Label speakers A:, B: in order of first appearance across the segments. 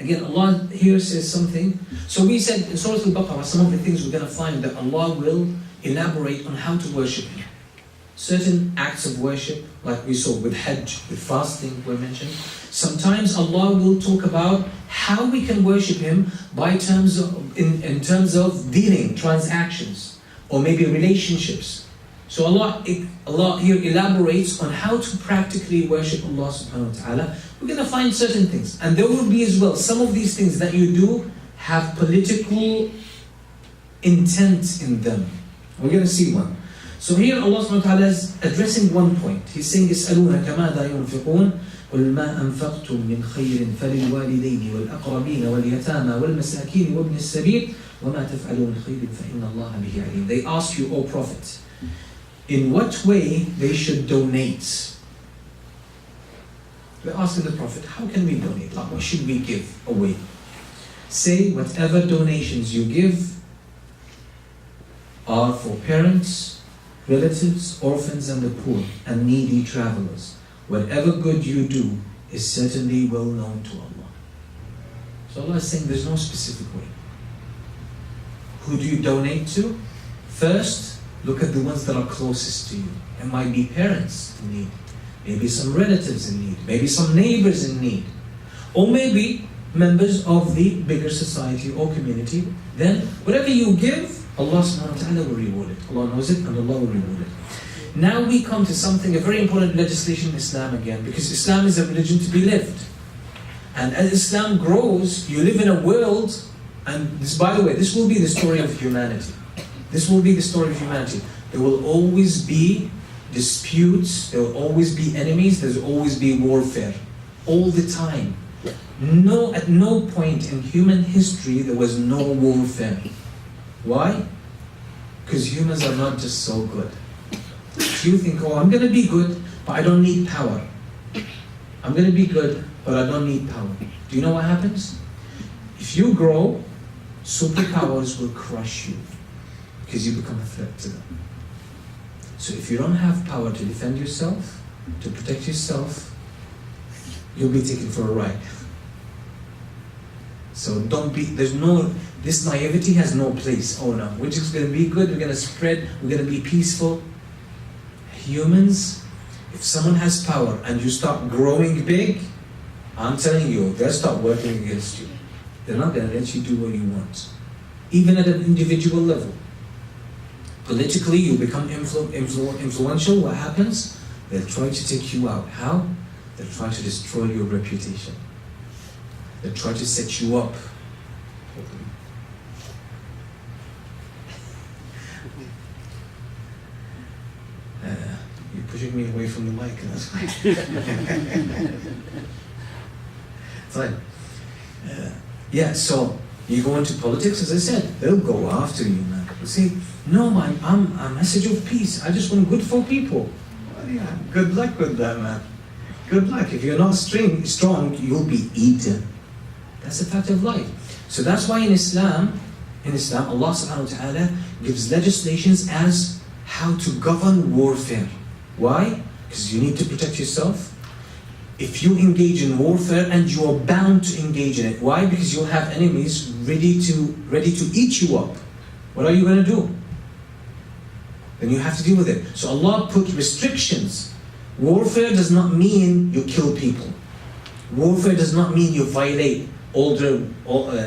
A: Again, Allah here says something. So we said in Surah Al-Baqarah, some of the things we're going to find that Allah will elaborate on how to worship Him. Certain acts of worship, like we saw with Hajj, with fasting were mentioned. Sometimes Allah will talk about how we can worship Him by terms of, in terms of dealing, transactions, or maybe relationships. So Allah here elaborates on how to practically worship Allah subhanahu wa ta'ala. We're going to find certain things. And there will be as well, some of these things that you do have political intent in them. We're going to see one. So here Allah subhanahu wa ta'ala is addressing one point. He's saying, يَسْأَلُونَكَ مَاذَا يُنْفِقُونَ قُلْ مَا أَنْفَقْتُم مِّنْ خَيْرٍ فَلِلْوَالِدَيْنِ وَالْأَقْرَبِينَ وَالْيَتَامَى وَالْمَسَاكِينِ وَابْنِ السَّبِيلِ وَمَا تَفْعَلُوا مِنْ خَيْرٍ فَإِنَّ اللَّهَ بِهِ عَلِيمٌ. They ask you, O Prophet, in what way they should donate. They're asking the Prophet, how can we donate? Like, what should we give away? Say, whatever donations you give are for parents, relatives, orphans and the poor, and needy travelers. Whatever good you do is certainly well known to Allah. So Allah is saying there's no specific way. Who do you donate to? First, look at the ones that are closest to you. It might be parents in need, maybe some relatives in need, maybe some neighbors in need, or maybe members of the bigger society or community. Then whatever you give, Allah subhanahu wa ta'ala will reward it. Allah knows it and Allah will reward it. Now we come to something, a very important legislation in Islam again, because Islam is a religion to be lived. And as Islam grows, you live in a world, and this, by the way, this will be the story of humanity. This will be the story of humanity. There will always be disputes, there will always be enemies, there will always be warfare. All the time. At no point in human history there was no warfare. Why? Because humans are not just so good. If you think, oh, I'm going to be good, but I don't need power. I'm going to be good, but I don't need power. Do you know what happens? If you grow, superpowers will crush you because you become a threat to them. So if you don't have power to defend yourself, to protect yourself, you'll be taken for a ride. So this naivety has no place. Oh no, we're just going to be good, we're going to spread, we're going to be peaceful. Humans, if someone has power and you start growing big, I'm telling you, they'll start working against you. They're not going to let you do what you want. Even at an individual level. Politically, you become influential, what happens? They'll try to take you out. How? They'll try to destroy your reputation. They'll try to set you up. You're pushing me away from the mic, and that's fine. Fine. Yeah, so you go into politics, as I said, they'll go after you, man. You say, no, man, I'm a message of peace. I just want good for people. Well, yeah, good luck with that, man. Good luck. If you're not strong, you'll be eaten. That's a fact of life. So that's why in Islam, Allah subhanahu wa ta'ala gives legislations as how to govern warfare. Why? Because you need to protect yourself. If you engage in warfare, and you are bound to engage in it. Why? Because you'll have enemies ready to eat you up. What are you going to do? Then you have to deal with it. So Allah put restrictions. Warfare does not mean you kill people. Warfare does not mean you violate older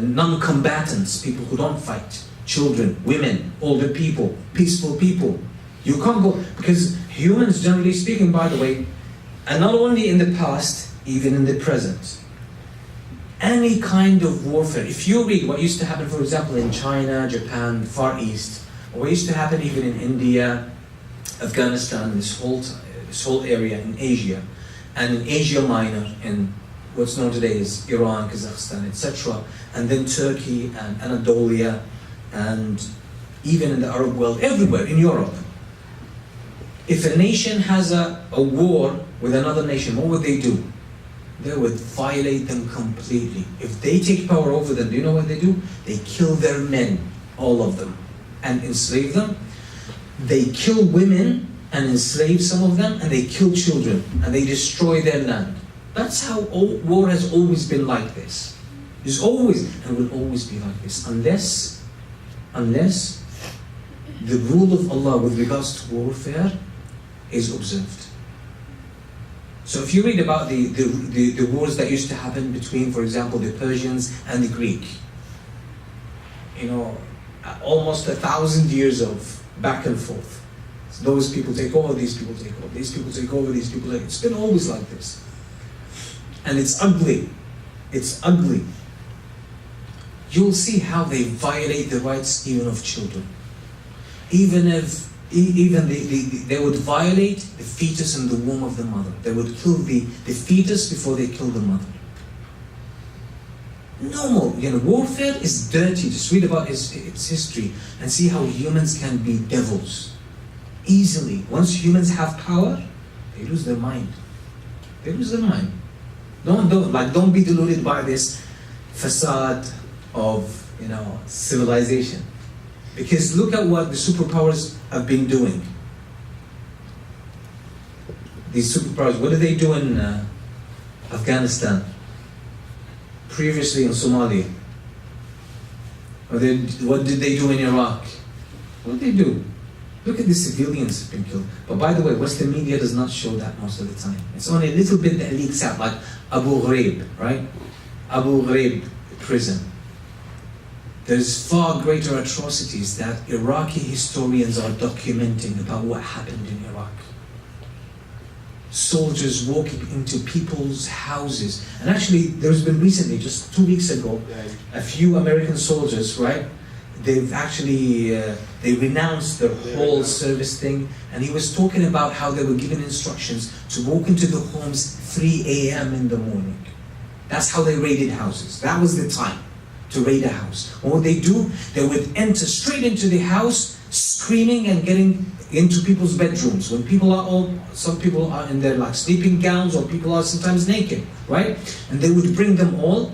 A: non-combatants, people who don't fight, children, women, older people, peaceful people. You can't go, because humans, generally speaking, by the way, and not only in the past, even in the present, any kind of warfare, if you read what used to happen, for example, in China, Japan, Far East, or what used to happen even in India, Afghanistan, this whole area in Asia, and in Asia Minor, in what's known today as Iran, Kazakhstan, etc., and then Turkey and Anatolia, and even in the Arab world, everywhere in Europe. If a nation has a war with another nation, what would they do? They would violate them completely. If they take power over them, do you know what they do? They kill their men, all of them, and enslave them. They kill women and enslave some of them, and they kill children, and they destroy their land. That's how war has always been like this. There's always, and will always be like this, unless the rule of Allah with regards to warfare is observed. So if you read about the wars that used to happen between, for example, the Persians and the Greek, almost 1,000 years of back and forth. So those people take over, these people take over, these people take over, these people take over. It's been always like this. And it's ugly. It's ugly. You'll see how they violate the rights even of children. Even they would violate the fetus in the womb of the mother. They would kill the fetus before they kill the mother. Normal, warfare is dirty. Just read about its history and see how humans can be devils. Easily. Once humans have power, they lose their mind. They lose their mind. Don't be deluded by this facade of civilization. Because look at what the superpowers have been doing. These superpowers, what did they do in Afghanistan? Previously in Somalia? What did they do in Iraq? What did they do? Look at the civilians being killed. But by the way, Western media does not show that most of the time. It's only a little bit that leaks out, like Abu Ghraib, right? Abu Ghraib prison. There's far greater atrocities that Iraqi historians are documenting about what happened in Iraq. Soldiers walking into people's houses. And actually, there's been recently, just 2 weeks ago, a few American soldiers, right? They've actually, they renounced their whole service thing. And he was talking about how they were given instructions to walk into the homes 3 a.m. in the morning. That's how they raided houses. That was the time to raid a house. What would they do? They would enter straight into the house, screaming and getting into people's bedrooms. When people are some people are in their sleeping gowns, or people are sometimes naked, right? And they would bring them all,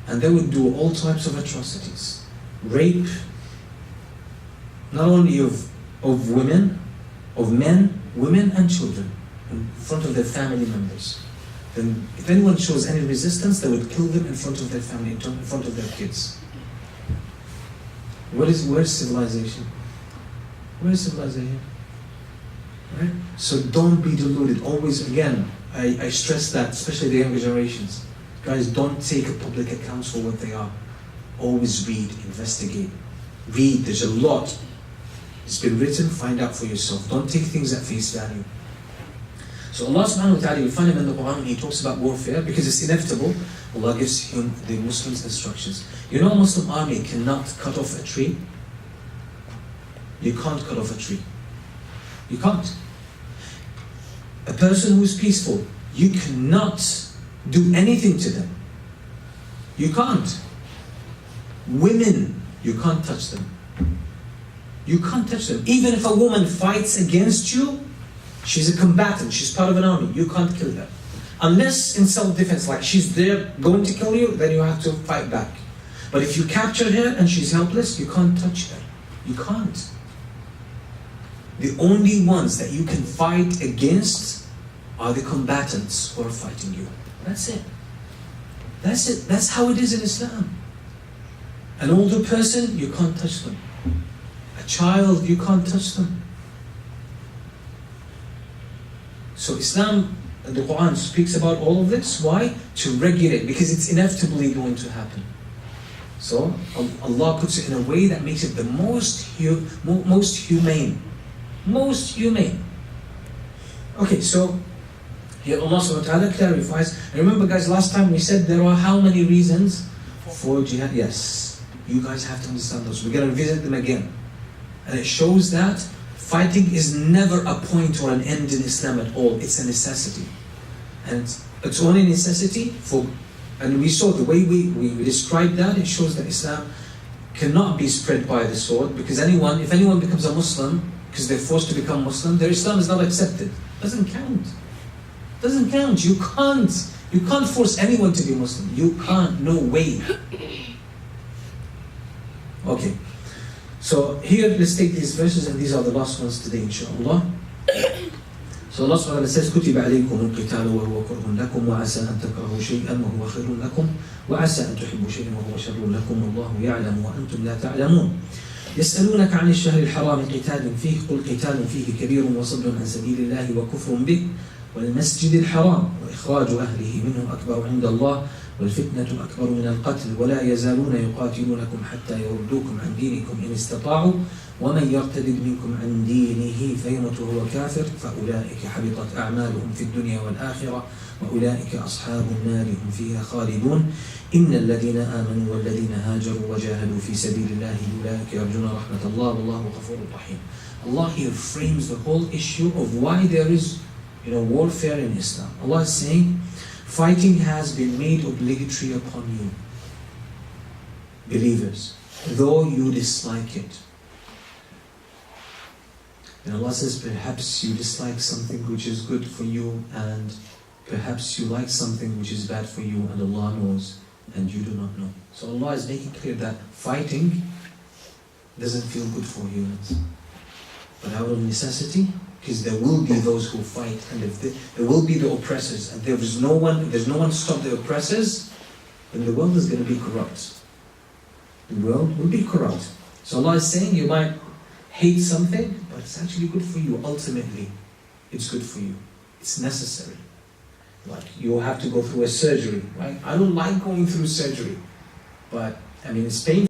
A: and they would do all types of atrocities. Rape, not only of women, of men, women and children, in front of their family members. Then if anyone shows any resistance, they would kill them in front of their family, in front of their kids. Where's civilization? Where's civilization? Right? So don't be deluded. Always, again, I stress that, especially the younger generations. Guys, don't take public accounts for what they are. Always read, investigate. Read, there's a lot. It's been written, find out for yourself. Don't take things at face value. So Allah subhanahu wa ta'ala, you find him in the Quran when he talks about warfare, because it's inevitable. Allah gives him, the Muslims, instructions. A Muslim army cannot cut off a tree. You can't cut off a tree. You can't. A person who is peaceful, you cannot do anything to them. You can't. Women, you can't touch them. You can't touch them. Even if a woman fights against you, she's a combatant, she's part of an army, you can't kill her. Unless in self-defense, like she's there going to kill you, then you have to fight back. But if you capture her and she's helpless, you can't touch her. You can't. The only ones that you can fight against are the combatants who are fighting you. That's it. That's it. That's how it is in Islam. An older person, you can't touch them. A child, you can't touch them. So Islam, the Quran speaks about all of this. Why? To regulate, because it's inevitably going to happen. So Allah puts it in a way that makes it the most humane. Most humane. Okay, so here Allah subhanahu wa ta'ala clarifies. And remember guys, last time we said there are how many reasons for jihad? Yes. You guys have to understand those. We're going to visit them again. And it shows that fighting is never a point or an end in Islam at all. It's a necessity. And it's only a necessity for, and we saw the way we described that, it shows that Islam cannot be spread by the sword, because if anyone becomes a Muslim, because they're forced to become Muslim, their Islam is not accepted. Doesn't count. Doesn't count. You can't force anyone to be Muslim. You can't, no way. Okay. So here, let's take these verses, and these are the last ones today, inshallah. So Allah subhanahu wa ta'ala says, كُتِبَ عَلَيْكُمُ الْقِتَالُ وَهُوَ كُرْهٌ لَكُمْ وَعَسَىٰ أَن تَكْرَهُوا شَيْئًا وَهُوَ خَيْرٌ لَكُمْ وَعَسَىٰ أَن تُحِبُّوا شَيْئًا وَهُوَ شَرٌّ لَكُمْ وَاللَّهُ يَعْلَمُ وَأَنْتُمْ لَا تَعْلَمُونَ يسألونك عن الشهر الحرام قتال فيه قل قتال فيه كبير وصد عن سبيل الله وكفر به والمسجد الحرام وإخراج أهله منه أكبر عند الله والفتنة أكبر من القتل ولا يزالون يقاتلونكم حتى يردوكم عن دينكم إن استطاعوا ومن يرتد منكم عن دينه فيمت وهو كافر فأولئك حبطت أعمالهم في الدنيا والآخرة وأولئك أصحاب النار هم فيها خالدون إن الذين آمنوا والذين هاجروا وجاهدوا في سبيل الله أولئك يرجون رحمة الله والله غفور رحيم. Allah here frames the whole issue of why there is warfare in Islam. Allah is saying fighting has been made obligatory upon you, believers, though you dislike it. And Allah says perhaps you dislike something which is good for you and perhaps you like something which is bad for you and Allah knows and you do not know. So Allah is making clear that fighting doesn't feel good for humans. But out of necessity, because there will be those who fight and if there will be the oppressors and there's no one to stop the oppressors, then the world is going to be corrupt. The world will be corrupt. So Allah is saying you might hate something, but it's actually good for you. Ultimately, it's good for you. It's necessary. Like you have to go through a surgery, right? I don't like going through surgery, but it's painful.